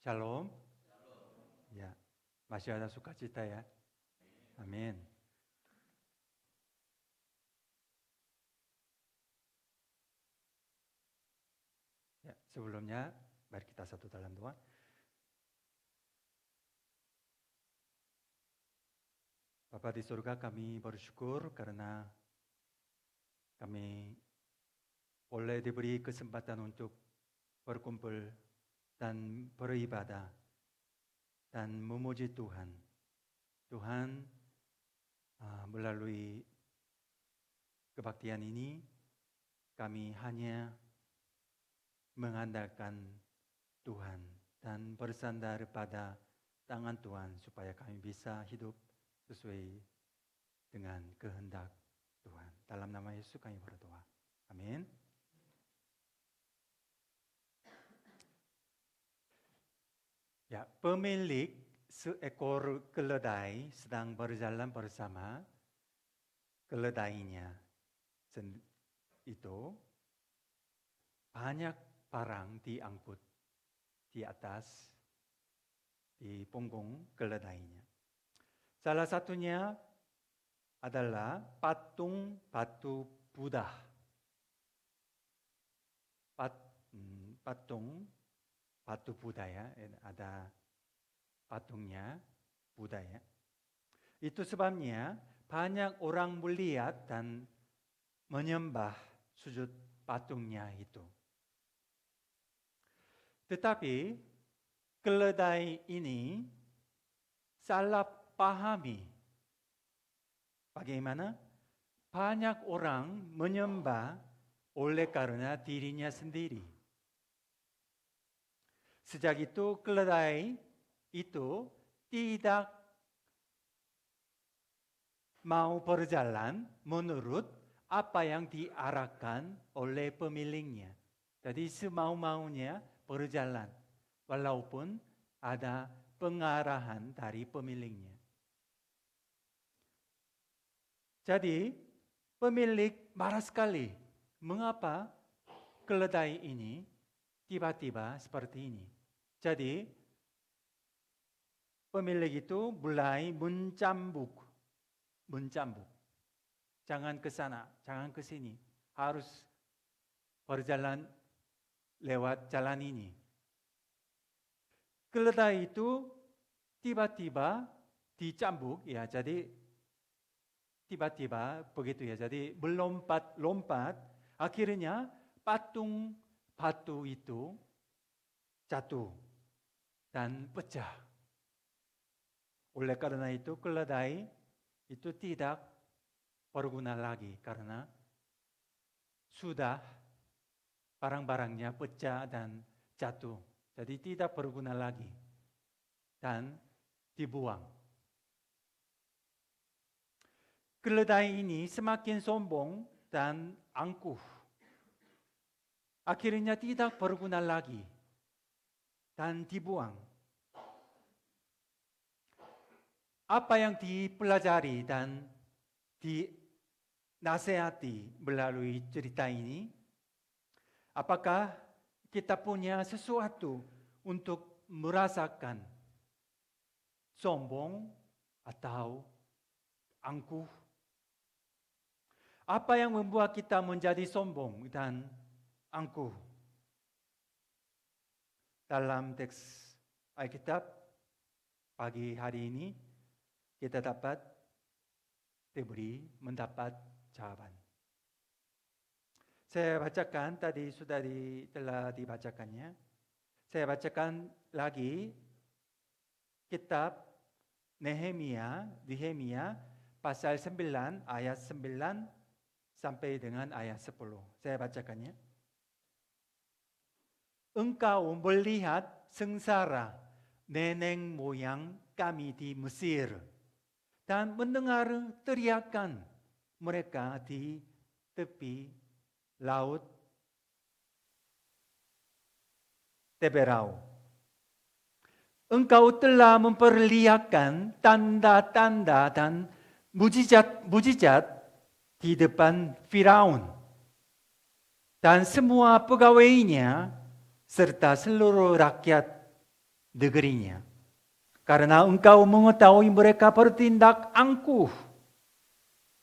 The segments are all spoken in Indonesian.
Shalom. Ya, masih ada sukacita ya. Amin. Ya, sebelumnya mari kita satu dalam doa. Bapa di surga, kami bersyukur karena kami boleh diberi kesempatan untuk berkumpul dan beribadah dan memuji Tuhan. Tuhan, melalui kebaktian ini kami hanya mengandalkan Tuhan dan bersandar pada tangan Tuhan supaya kami bisa hidup sesuai dengan kehendak Tuhan. Dalam nama Yesus kami berdoa. Amin. Ya, pemilik seekor keledai sedang berjalan bersama keledainya. Itu banyak barang diangkut di atas, di punggung keledainya. Salah satunya adalah patung batu Buddha. Patung batu Buddha ya, ada patungnya Buddha ya. Itu sebabnya banyak orang melihat dan menyembah sujud patungnya itu. Tetapi keledai ini salah pahami. Bagaimana? Banyak orang menyembah oleh karena dirinya sendiri. Sejak itu keledai itu tidak mau berjalan menurut apa yang diarahkan oleh pemiliknya. Jadi semau-maunya berjalan walaupun ada pengarahan dari pemiliknya. Jadi pemilik marah sekali. Mengapa keledai ini tiba-tiba seperti ini? Jadi pemilik itu mulai mencambuk. Jangan ke sana, jangan ke sini. Harus berjalan lewat jalan ini. Keledai itu tiba-tiba dicambuk ya, jadi tiba-tiba begitu ya. Jadi melompat, akhirnya patung batu itu jatuh dan pecah. Oleh karena itu keledai itu tidak berguna lagi karena sudah barang-barangnya pecah dan jatuh. Jadi tidak berguna lagi dan dibuang. Keledai ini semakin sombong dan angkuh. Akhirnya tidak berguna lagi dan dibuang. Apa yang dipelajari dan dinasehati melalui cerita ini? Apakah kita punya sesuatu untuk merasakan sombong atau angkuh? Apa yang membuat kita menjadi sombong dan angkuh? Dalam teks Alkitab pagi hari ini kita dapat mendapat jawaban. Saya bacakan, tadi sudah telah dibacakannya. Saya bacakan lagi kitab Nehemia pasal 9 ayat 9 sampai dengan ayat 10. Saya bacakannya. Engkau melihat sengsara nenek moyang kami di Mesir dan mendengar teriakan mereka di tepi laut Teberau. Engkau telah memperlihatkan tanda-tanda dan mujizat di depan Firaun dan semua pegawainya serta seluruh rakyat negerinya. Karena engkau mengetahui mereka bertindak angkuh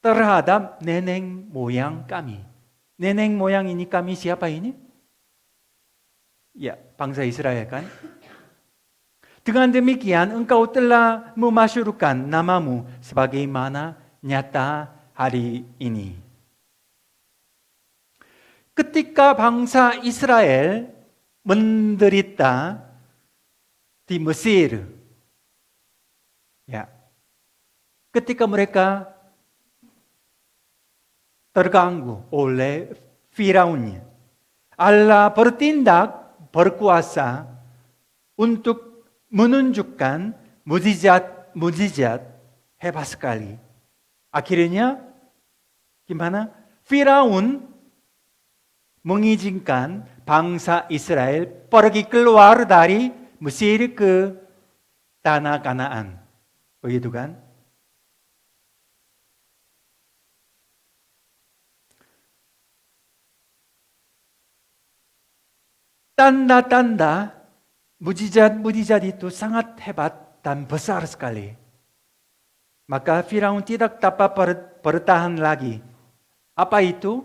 terhadap nenek moyang kami. Nenek moyang ini kami siapa ini? Ya, bangsa Israel kan? Dengan demikian engkau telah memasyurkan namamu sebagaimana nyata hari ini. Ketika bangsa Israel menderita di Mesir, ya, ketika mereka terganggu oleh Firaunnya, Allah bertindak berkuasa untuk menunjukkan mujizat hebat sekali. Akhirnya gimana? Firaun mengizinkan bangsa Israel pergi keluar dari Mesir ke tanah Kanaan. Begitu kan? Tanda-tanda mujizat itu sangat hebat dan besar sekali. Maka Firaun tidak dapat bertahan lagi. Apa itu?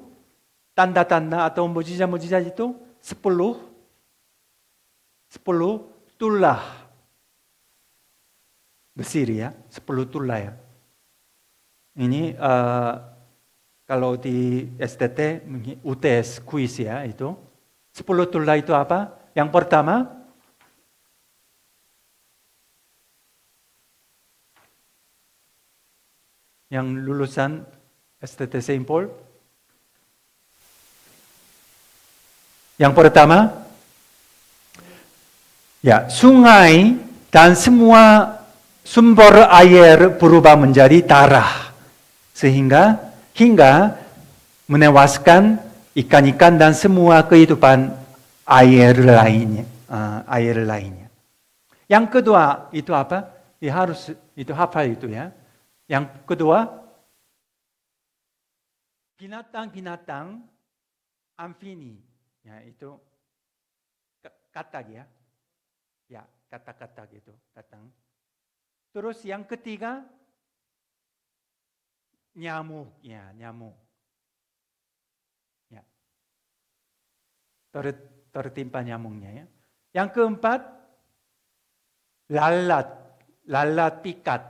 Tanda-tanda atau mujizat-mujizat itu 10 tulah Mesir ya, 10 tulah ya. Ini kalau di STT UTS kuis ya itu. 10 tulah itu apa? Yang pertama, yang lulusan STT Saint Paul. Yang pertama, ya, sungai dan semua sumber air berubah menjadi darah. Hingga menewaskan ikan-ikan dan semua kehidupan air lainnya. Yang kedua itu apa? Itu hafal itu ya. Yang kedua, binatang-binatang amfini. Ya, itu katak ya. Ya, katak-katak gitu, katang. Terus yang ketiga, nyamuk. Ya. Tertimpa nyamuknya ya. Yang keempat, lalat pikat.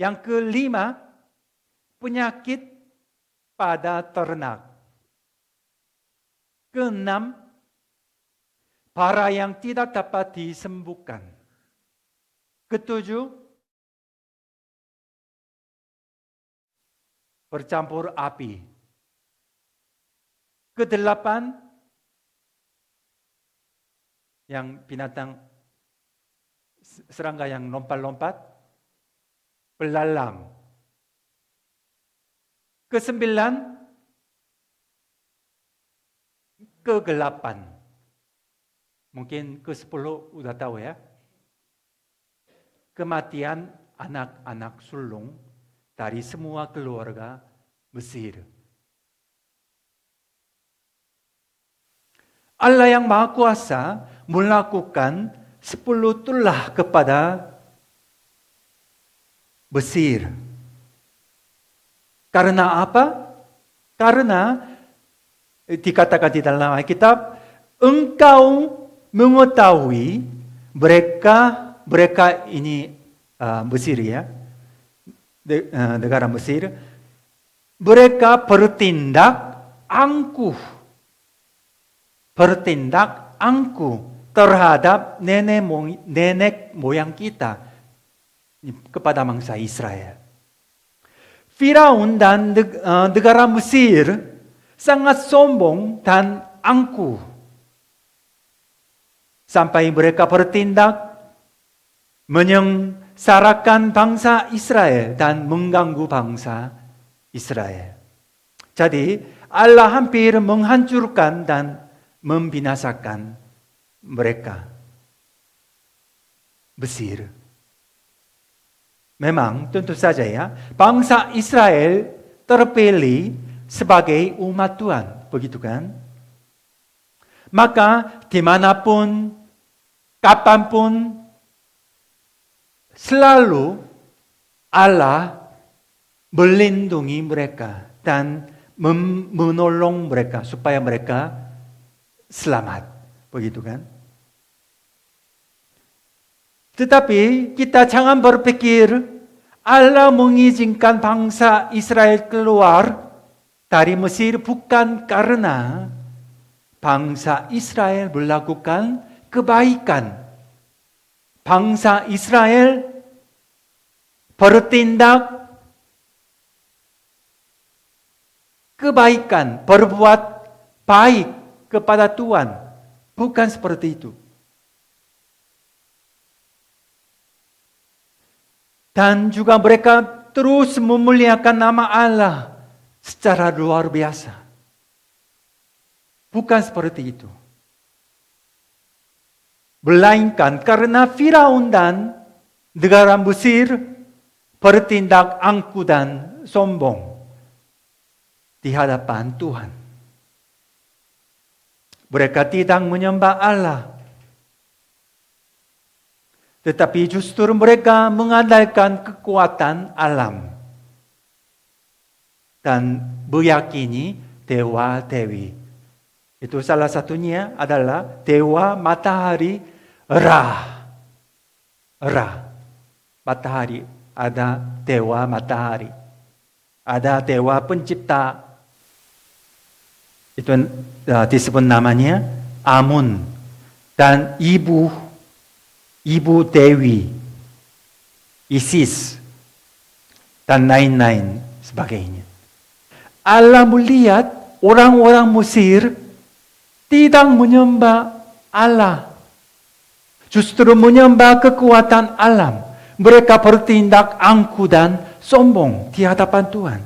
Yang kelima, penyakit pada ternak. Keenam, para yang tidak dapat disembuhkan. Ketujuh, bercampur api. Kedelapan, yang binatang serangga yang lompat-lompat, belalang. Kesembilan, kegelapan. Mungkin ke-10 udah tahu ya. Kematian anak-anak sulung dari semua keluarga Mesir. Allah yang Maha Kuasa melakukan 10 tulah kepada Mesir. Karena apa? Karena dikatakan di dalam Alkitab, engkau mengetahui mereka ini Mesir ya, negara Mesir, mereka bertindak angkuh terhadap nenek moyang kita kepada bangsa Israel. Firaun dan negara Mesir sangat sombong dan angkuh sampai mereka bertindak menyengsarakan bangsa Israel dan mengganggu bangsa Israel. Jadi Allah hampir menghancurkan dan membinasakan mereka. Mesir. Memang tentu saja ya, bangsa Israel terpilih sebagai umat Tuhan, begitu kan? Maka dimanapun, kapanpun, selalu Allah melindungi mereka dan menolong mereka supaya mereka selamat. Begitu kan? Tetapi kita jangan berpikir Allah mengizinkan bangsa Israel keluar dari Mesir bukan karena bangsa Israel melakukan kebaikan. Bangsa Israel bertindak kebaikan, berbuat baik kepada Tuhan. Bukan seperti itu. Dan juga mereka terus memuliakan nama Allah secara luar biasa. Bukan seperti itu. Melainkan karena Firaun dan negara Mesir bertindak angkuh dan sombong di hadapan Tuhan. Mereka tidak menyembah Allah. Tetapi justru mereka mengandalkan kekuatan alam dan meyakini dewa-dewi. Itu salah satunya adalah dewa matahari Ra. Matahari, ada dewa matahari. Ada dewa pencipta. Itu disebut namanya Amun. Dan Ibu Dewi, Isis, dan lain-lain sebagainya. Allah melihat orang-orang Mesir tidak menyembah Allah. Justru menyembah kekuatan alam. Mereka bertindak angkuh dan sombong di hadapan Tuhan.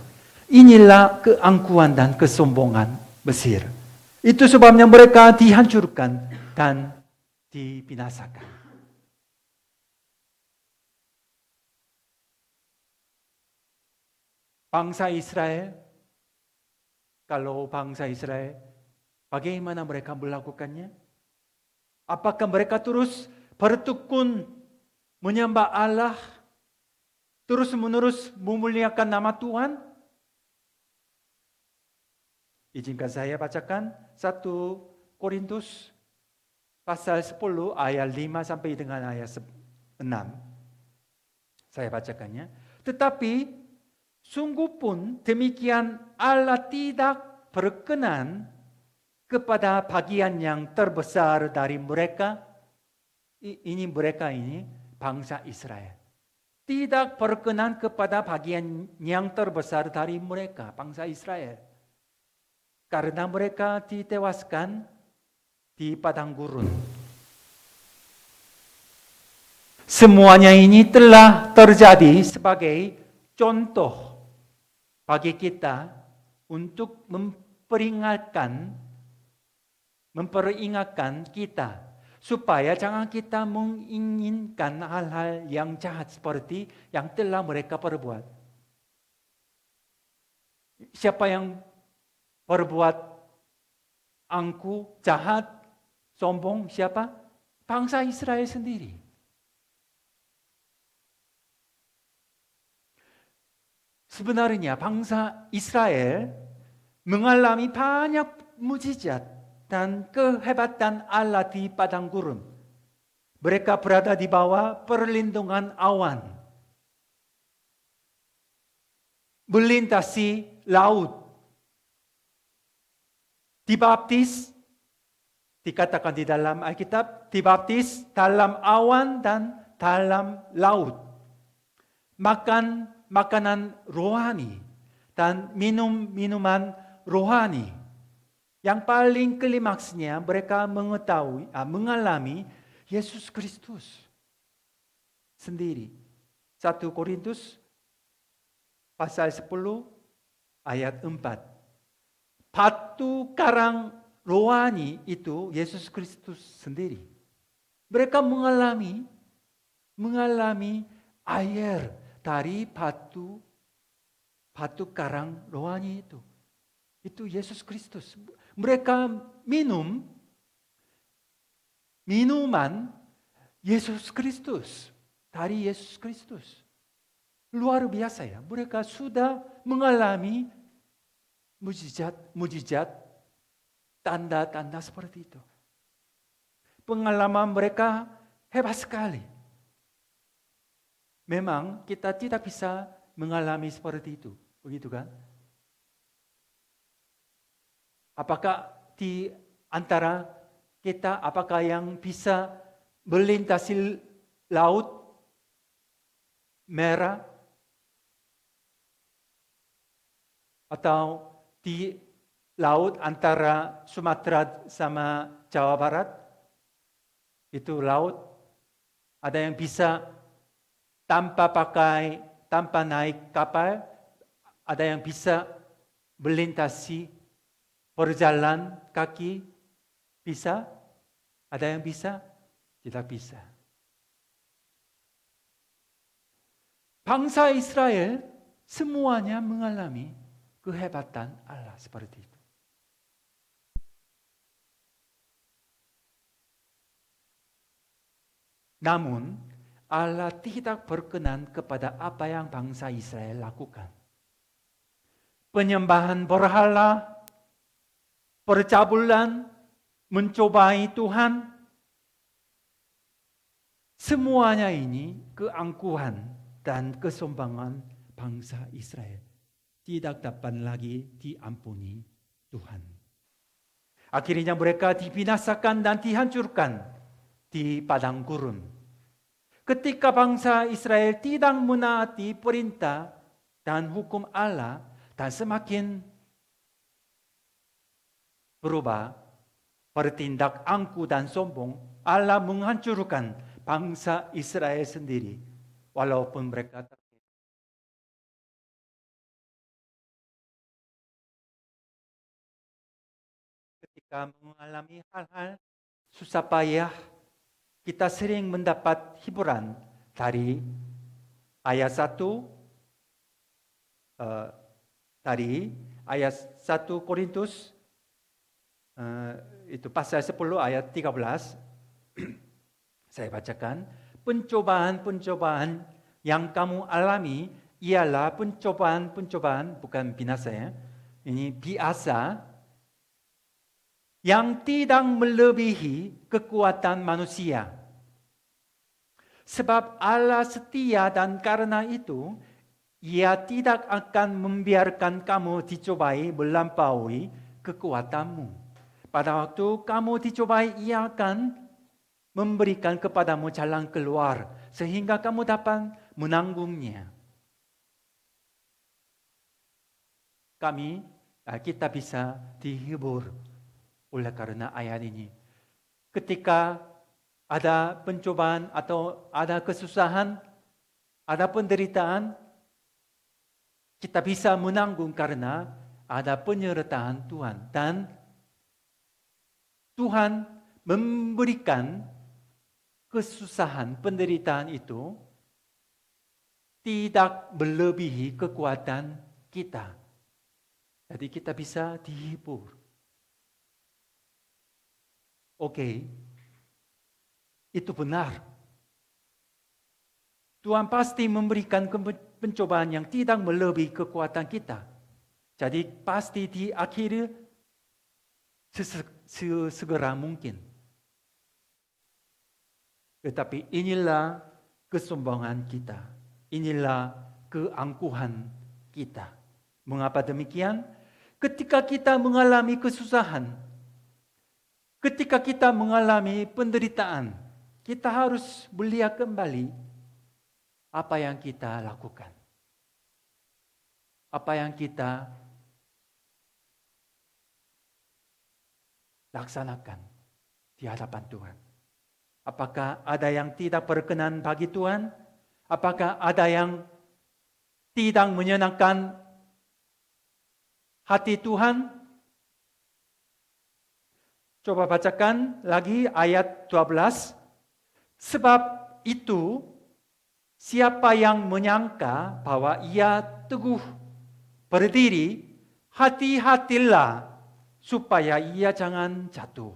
Inilah keangkuhan dan kesombongan Mesir. Itu sebabnya mereka dihancurkan dan dibinasakan. Bangsa Israel, kalau bangsa Israel, bagaimana mereka melakukannya? Apakah mereka terus bertekun menyembah Allah, terus-menerus memuliakan nama Tuhan? Izinkan saya bacakan 1 Korintus pasal 10 ayat 5 sampai dengan ayat 6. Saya bacakannya. Tetapi sungguh pun demikian Allah tidak berkenan kepada bagian yang terbesar dari mereka. Ini bangsa Israel. Tidak berkenan kepada bagian yang terbesar dari mereka, bangsa Israel. Karena mereka ditewaskan di padang gurun. Semuanya ini telah terjadi sebagai contoh bagi kita untuk memperingatkan kita supaya jangan kita menginginkan hal-hal yang jahat seperti yang telah mereka perbuat. Siapa yang berbuat angkuh, jahat, sombong? Siapa? Bangsa Israel sendiri. Sebenarnya bangsa Israel mengalami banyak mukjizat dan kehebatan Allah di padang gurun. Mereka berada di bawah perlindungan awan, melintasi laut, dibaptis, dikatakan di dalam Alkitab, dibaptis dalam awan dan dalam laut. Makan makanan rohani dan minum minuman rohani. Yang paling klimaksnya mereka mengalami Yesus Kristus sendiri. 1 Korintus pasal 10 ayat 4. Batu karang rohani itu Yesus Kristus sendiri. Mereka mengalami air dari batu karang rohani itu. Itu Yesus Kristus. Mereka minum minuman Yesus Kristus, dari Yesus Kristus. Luar biasa ya, mereka sudah mengalami mujizat, tanda-tanda seperti itu. Pengalaman mereka hebat sekali. Memang kita tidak bisa mengalami seperti itu, begitu kan? Apakah di antara kita, apakah yang bisa melintasi laut merah atau di laut antara Sumatera sama Jawa Barat? Itu laut, ada yang bisa tanpa naik kapal, ada yang bisa melintasi berjalan kaki, bisa? Ada yang bisa? Tidak bisa. Bangsa Israel semuanya mengalami kehebatan Allah seperti itu. Namun, Allah tidak berkenan kepada apa yang bangsa Israel lakukan. Penyembahan berhala, percabulan, mencobai Tuhan, semuanya ini keangkuhan dan kesombongan bangsa Israel. Tidak dapat lagi diampuni Tuhan. Akhirnya mereka dibinasakan dan dihancurkan di padang gurun. Ketika bangsa Israel tidak menaati perintah dan hukum Allah dan semakin berubah, bertindak angkuh dan sombong, Allah menghancurkan bangsa Israel sendiri, walaupun mereka ketika mengalami hal-hal susah payah, kita sering mendapat hiburan dari ayat 1 Korintus itu pasal 10 ayat 13. Saya bacakan, pencobaan-pencobaan yang kamu alami ialah pencobaan-pencobaan, bukan binasa ya. Ini biasa yang tidak melebihi kekuatan manusia. Sebab Allah setia dan karena itu Ia tidak akan membiarkan kamu dicobai melampaui kekuatanmu. Pada waktu kamu dicobai, Ia akan memberikan kepadamu jalan keluar sehingga kamu dapat menanggungnya. Kita bisa dihibur oleh karena ayat ini. Ketika ada pencobaan atau ada kesusahan, ada penderitaan, kita bisa menanggung karena ada penyertaan Tuhan. Dan Tuhan memberikan kesusahan, penderitaan itu tidak melebihi kekuatan kita. Jadi kita bisa dihibur. Oke, itu benar. Tuhan pasti memberikan pencobaan yang tidak melebihi kekuatan kita. Jadi pasti diakhiri sesegera mungkin. Tetapi inilah kesombongan kita. Inilah keangkuhan kita. Mengapa demikian? Ketika kita mengalami kesusahan, ketika kita mengalami penderitaan, kita harus melihat kembali apa yang kita lakukan. Apa yang kita laksanakan di hadapan Tuhan. Apakah ada yang tidak berkenan bagi Tuhan? Apakah ada yang tidak menyenangkan hati Tuhan? Coba bacakan lagi ayat 12. Sebab itu, siapa yang menyangka bahwa ia teguh berdiri, hati-hatilah supaya ia jangan jatuh.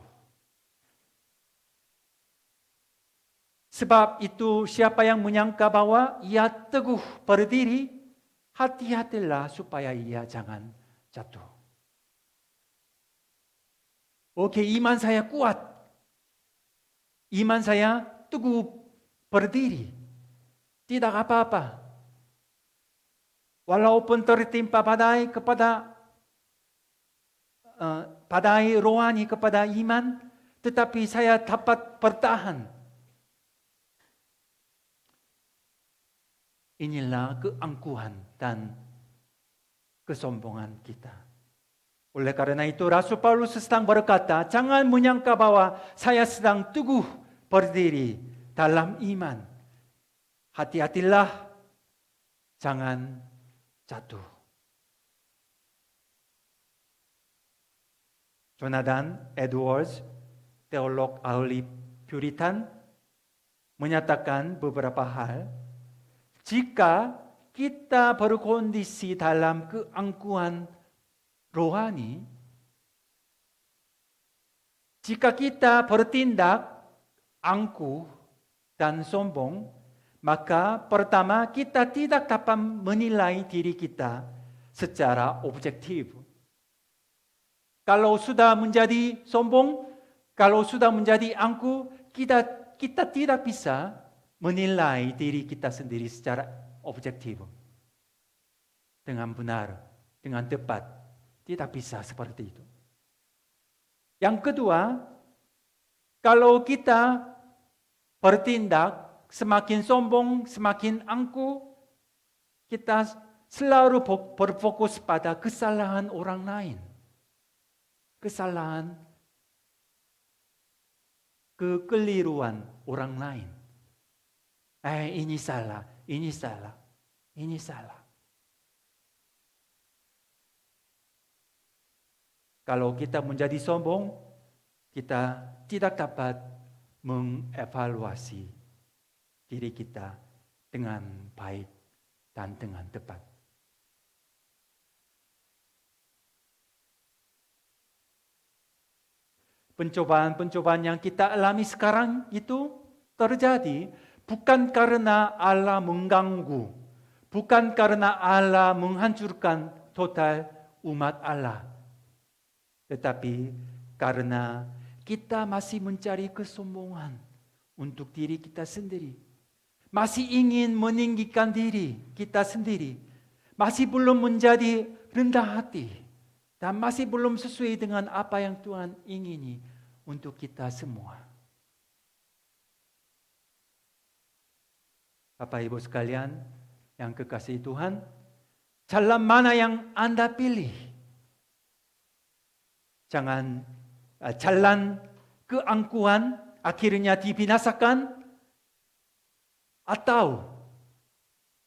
Sebab itu siapa yang menyangka bahwa ia teguh berdiri, hati-hatilah supaya ia jangan jatuh. Oke, iman saya kuat. Iman saya teguh berdiri. Tidak apa-apa. Walaupun tertimpa badai badai rohani kepada iman, tetapi saya dapat bertahan. Inilah keangkuhan dan kesombongan kita. Oleh karena itu Rasul Paulus sedang berkata, jangan menyangka bahwa saya sedang teguh berdiri dalam iman. Hati-hatilah, jangan jatuh. Jonathan Edwards, teolog ahli Puritan, menyatakan beberapa hal. Jika kita berkondisi dalam keangkuhan rohani, jika kita bertindak angkuh dan sombong, maka pertama kita tidak dapat menilai diri kita secara objektif. Kalau sudah menjadi sombong, kalau sudah menjadi angkuh, kita tidak bisa menilai diri kita sendiri secara objektif. Dengan benar, dengan tepat. Tidak bisa seperti itu. Yang kedua, kalau kita bertindak semakin sombong, semakin angkuh, kita selalu berfokus pada kesalahan orang lain. Kesalahan, kekeliruan orang lain. Ini salah, ini salah, ini salah. Kalau kita menjadi sombong, kita tidak dapat mengevaluasi diri kita dengan baik dan dengan tepat. Pencobaan-pencobaan yang kita alami sekarang itu terjadi bukan karena Allah mengganggu, bukan karena Allah menghancurkan total umat Allah, tetapi karena kita masih mencari kesombongan untuk diri kita sendiri, masih ingin meninggikan diri kita sendiri, masih belum menjadi rendah hati, dan masih belum sesuai dengan apa yang Tuhan ingini untuk kita semua. Bapak Ibu sekalian yang kekasihi Tuhan, jalan mana yang Anda pilih? Jangan jalan keangkuhan akhirnya dibinasakan, atau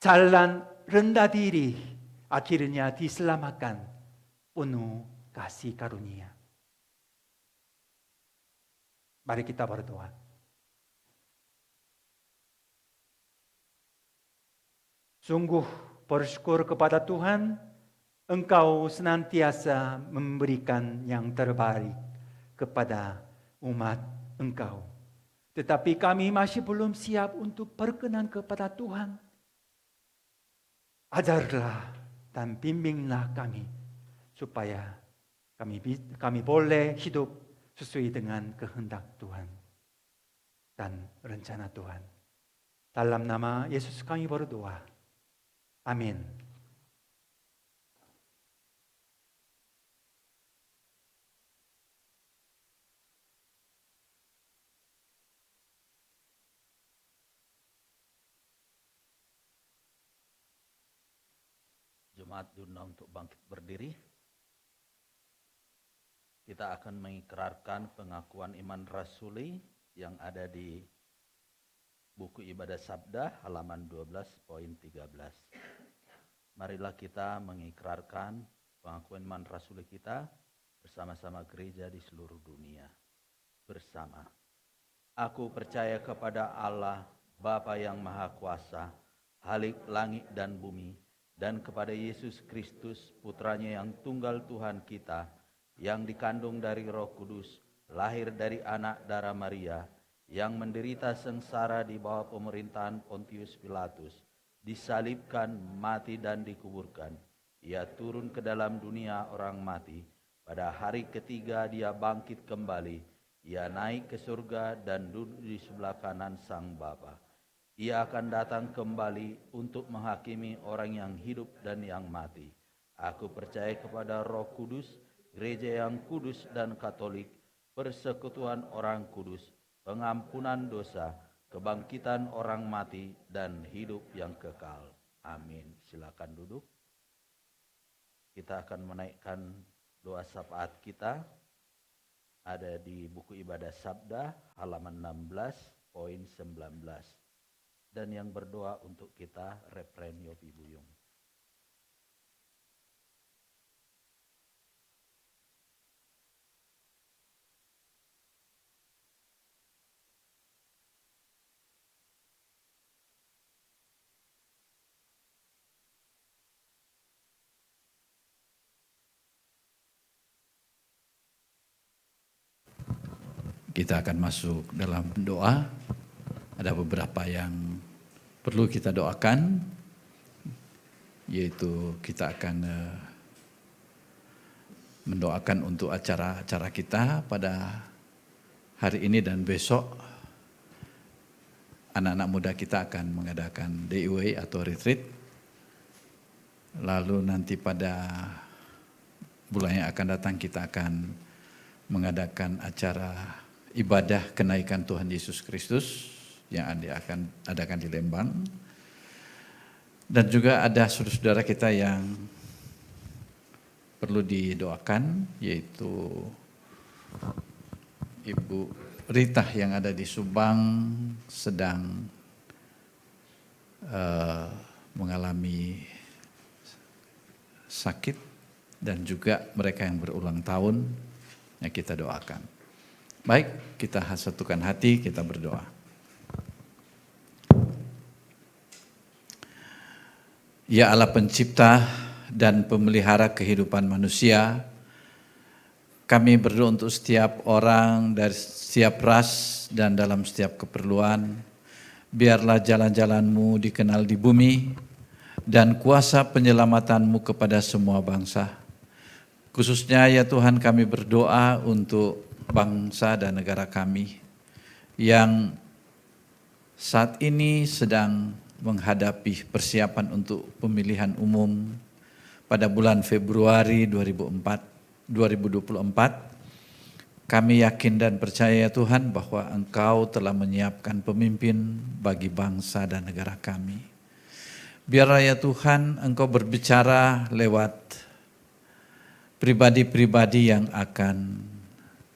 jalan rendah diri akhirnya diselamatkan penuh kasih karunia. Mari kita berdoa. Sungguh bersyukur kepada Tuhan, Engkau senantiasa memberikan yang terbaik kepada umat Engkau. Tetapi kami masih belum siap untuk berkenan kepada Tuhan. Ajarlah dan bimbinglah kami, supaya kami boleh hidup sesuai dengan kehendak Tuhan dan rencana Tuhan. Dalam nama Yesus kami berdoa. Amin. Jemaat diundang untuk bangkit berdiri. Kita akan mengikrarkan pengakuan iman rasuli yang ada di buku Ibadah Sabda halaman 12.13. Marilah kita mengikrarkan pengakuan iman rasuli kita bersama-sama gereja di seluruh dunia. Bersama. Aku percaya kepada Allah, Bapa yang Maha Kuasa, Khalik langit dan bumi, dan kepada Yesus Kristus, Putranya yang tunggal Tuhan kita, yang dikandung dari Roh Kudus, lahir dari anak darah Maria, yang menderita sengsara di bawah pemerintahan Pontius Pilatus, disalibkan, mati dan dikuburkan. Ia turun ke dalam dunia orang mati. Pada hari ketiga dia bangkit kembali. Ia naik ke surga dan duduk di sebelah kanan Sang Bapa. Ia akan datang kembali untuk menghakimi orang yang hidup dan yang mati. Aku percaya kepada Roh Kudus, gereja yang kudus dan katolik, persekutuan orang kudus, pengampunan dosa, kebangkitan orang mati, dan hidup yang kekal. Amin. Silakan duduk. Kita akan menaikkan doa syafaat kita. Ada di buku ibadah Sabda, halaman 16.19. Dan yang berdoa untuk kita, Refren Yopi Buyung. Kita akan masuk dalam doa. Ada beberapa yang perlu kita doakan, yaitu kita akan mendoakan untuk acara-acara kita pada hari ini dan besok. Anak-anak muda kita akan mengadakan DIY atau retreat. Lalu nanti pada bulan yang akan datang kita akan mengadakan acara ibadah kenaikan Tuhan Yesus Kristus yang akan adakan di Lembang. Dan juga ada saudara-saudara kita yang perlu didoakan, yaitu Ibu Rita yang ada di Subang sedang mengalami sakit, dan juga mereka yang berulang tahun yang kita doakan. Baik, kita satukan hati, kita berdoa. Ya Allah pencipta dan pemelihara kehidupan manusia, kami berdoa untuk setiap orang dari setiap ras dan dalam setiap keperluan. Biarlah jalan-jalan-Mu dikenal di bumi dan kuasa penyelamatan-Mu kepada semua bangsa. Khususnya ya Tuhan, kami berdoa untuk bangsa dan negara kami yang saat ini sedang menghadapi persiapan untuk pemilihan umum pada bulan Februari 2024. Kami yakin dan percaya ya Tuhan bahwa Engkau telah menyiapkan pemimpin bagi bangsa dan negara kami. Biarlah ya Tuhan Engkau berbicara lewat pribadi-pribadi yang akan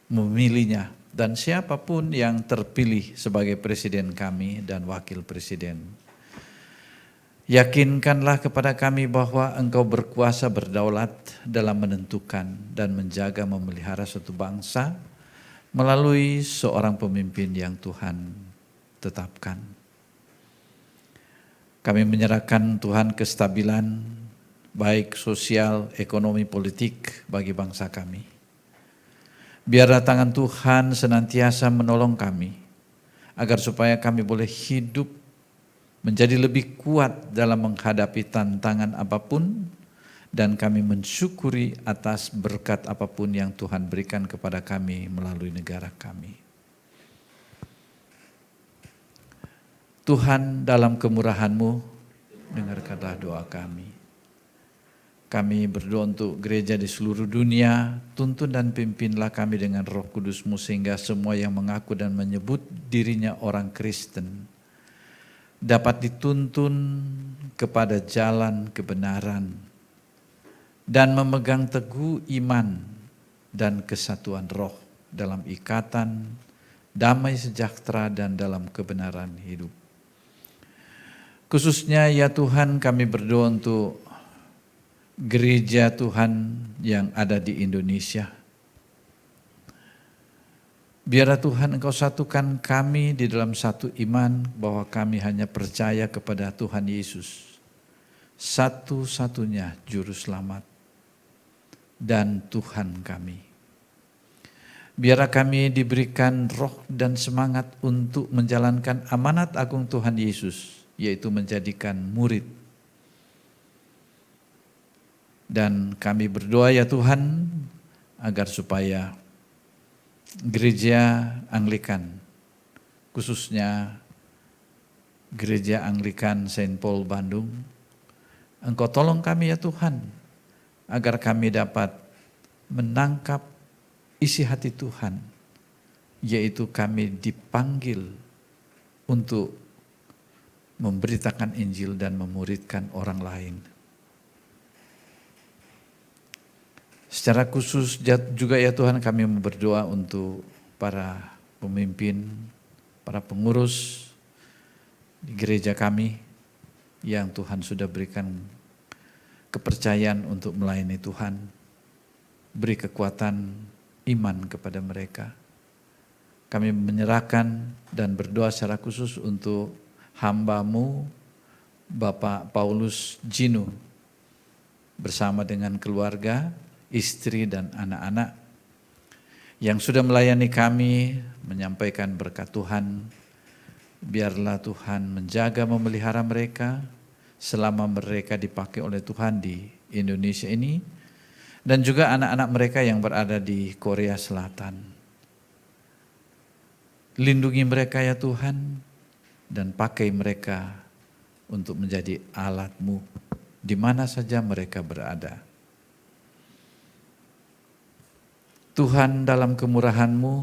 memilihnya, dan siapapun yang terpilih sebagai presiden kami dan wakil presiden. Yakinkanlah kepada kami bahwa Engkau berkuasa berdaulat dalam menentukan dan menjaga memelihara suatu bangsa melalui seorang pemimpin yang Tuhan tetapkan. Kami menyerahkan Tuhan kestabilan baik sosial, ekonomi, politik bagi bangsa kami. Biarlah tangan Tuhan senantiasa menolong kami, agar supaya kami boleh hidup menjadi lebih kuat dalam menghadapi tantangan apapun, dan kami mensyukuri atas berkat apapun yang Tuhan berikan kepada kami melalui negara kami. Tuhan dalam kemurahan-Mu, dengarkanlah doa kami. Kami berdoa untuk gereja di seluruh dunia, tuntun dan pimpinlah kami dengan Roh Kudus-Mu sehingga semua yang mengaku dan menyebut dirinya orang Kristen dapat dituntun kepada jalan kebenaran dan memegang teguh iman dan kesatuan roh dalam ikatan, damai sejahtera dan dalam kebenaran hidup. Khususnya ya Tuhan, kami berdoa untuk gereja Tuhan yang ada di Indonesia. Biarlah Tuhan Engkau satukan kami di dalam satu iman bahwa kami hanya percaya kepada Tuhan Yesus, satu-satunya juru selamat dan Tuhan kami. Biarlah kami diberikan roh dan semangat untuk menjalankan amanat agung Tuhan Yesus, yaitu menjadikan murid. Dan kami berdoa ya Tuhan, agar supaya gereja Anglikan, khususnya Gereja Anglikan Saint Paul Bandung, Engkau tolong kami ya Tuhan, agar kami dapat menangkap isi hati Tuhan, yaitu kami dipanggil untuk memberitakan Injil dan memuridkan orang lain. Secara khusus juga ya Tuhan, kami berdoa untuk para pemimpin, para pengurus di gereja kami yang Tuhan sudah berikan kepercayaan untuk melayani Tuhan. Beri kekuatan iman kepada mereka. Kami menyerahkan dan berdoa secara khusus untuk hamba-Mu Bapak Paulus Jinu bersama dengan keluarga, istri dan anak-anak yang sudah melayani kami, menyampaikan berkat Tuhan. Biarlah Tuhan menjaga, memelihara mereka selama mereka dipakai oleh Tuhan di Indonesia ini, dan juga anak-anak mereka yang berada di Korea Selatan. Lindungi mereka ya Tuhan, dan pakai mereka untuk menjadi alat-Mu di mana saja mereka berada. Tuhan, dalam kemurahan-Mu,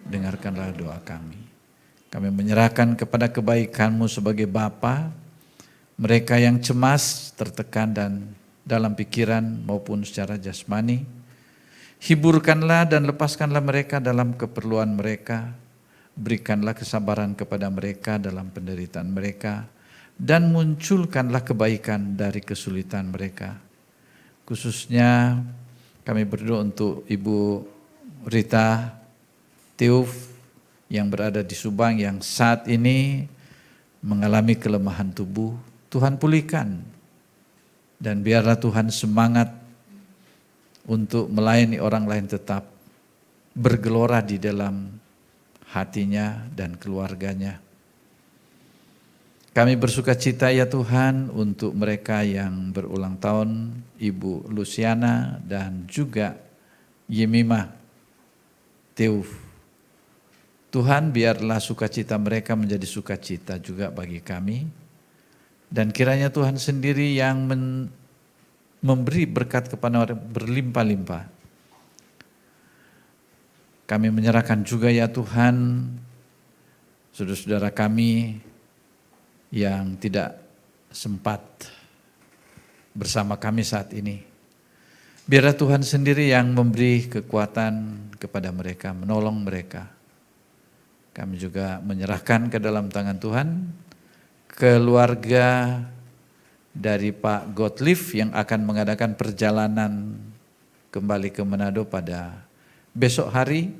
dengarkanlah doa kami. Kami menyerahkan kepada kebaikan-Mu sebagai Bapa, mereka yang cemas, tertekan dan dalam pikiran maupun secara jasmani. Hiburkanlah dan lepaskanlah mereka dalam keperluan mereka. Berikanlah kesabaran kepada mereka dalam penderitaan mereka. Dan munculkanlah kebaikan dari kesulitan mereka. Khususnya kami berdoa untuk Ibu Rita Teuf yang berada di Subang yang saat ini mengalami kelemahan tubuh. Tuhan pulihkan. Dan biarlah Tuhan semangat untuk melayani orang lain tetap bergelora di dalam hatinya dan keluarganya. Kami bersukacita ya Tuhan untuk mereka yang berulang tahun, Ibu Luciana dan juga Yemima Teuf. Tuhan, biarlah sukacita mereka menjadi sukacita juga bagi kami. Dan kiranya Tuhan sendiri yang memberi berkat kepada orang berlimpah-limpah. Kami menyerahkan juga ya Tuhan, saudara-saudara kami yang tidak sempat bersama kami saat ini. Biarlah Tuhan sendiri yang memberi kekuatan kepada mereka, menolong mereka. Kami juga menyerahkan ke dalam tangan Tuhan keluarga dari Pak Gottlieb yang akan mengadakan perjalanan kembali ke Manado pada besok hari.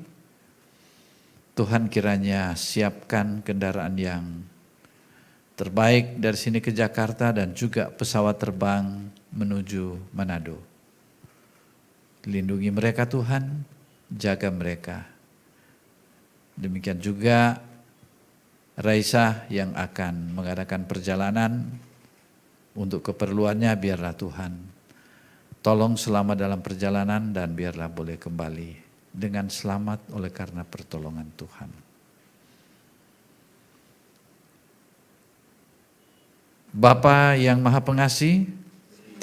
Tuhan kiranya siapkan kendaraan yang terbaik dari sini ke Jakarta dan juga pesawat terbang menuju Manado. Lindungi mereka Tuhan, jaga mereka. Demikian juga Raisa yang akan mengadakan perjalanan untuk keperluannya, biarlah Tuhan tolong selama dalam perjalanan dan biarlah boleh kembali dengan selamat oleh karena pertolongan Tuhan. Bapa yang Maha Pengasih,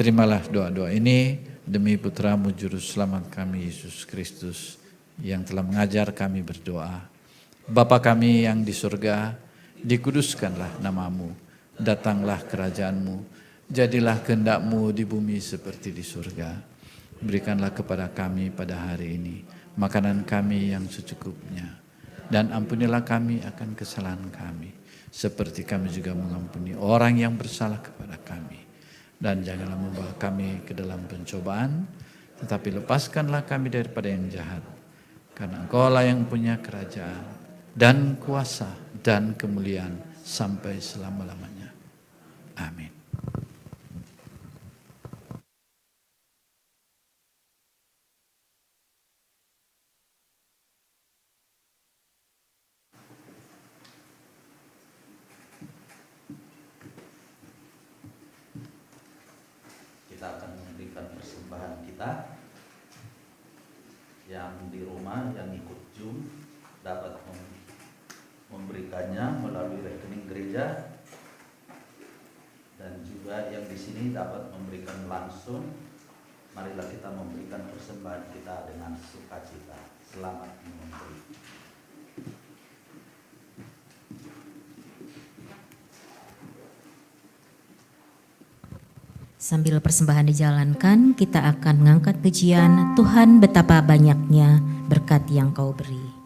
terimalah doa-doa ini demi Putra-Mu Juru Selamat kami Yesus Kristus yang telah mengajar kami berdoa. Bapa kami yang di surga, dikuduskanlah nama-Mu, datanglah kerajaan-Mu, jadilah kehendak-Mu di bumi seperti di surga. Berikanlah kepada kami pada hari ini makanan kami yang secukupnya, dan ampunilah kami akan kesalahan kami, seperti kami juga mengampuni orang yang bersalah kepada kami. Dan janganlah membawa kami ke dalam pencobaan, tetapi lepaskanlah kami daripada yang jahat. Karena Engkau-lah yang punya kerajaan dan kuasa dan kemuliaan sampai selama-lamanya. Amin. memberikan persembahan kita. Yang di rumah yang ikut Zoom dapat memberikannya melalui rekening gereja, dan juga yang di sini dapat memberikan langsung. Marilah kita memberikan persembahan kita dengan sukacita. Selamat memberi. Sambil persembahan dijalankan, kita akan mengangkat pujian Tuhan betapa banyaknya berkat yang Kau beri.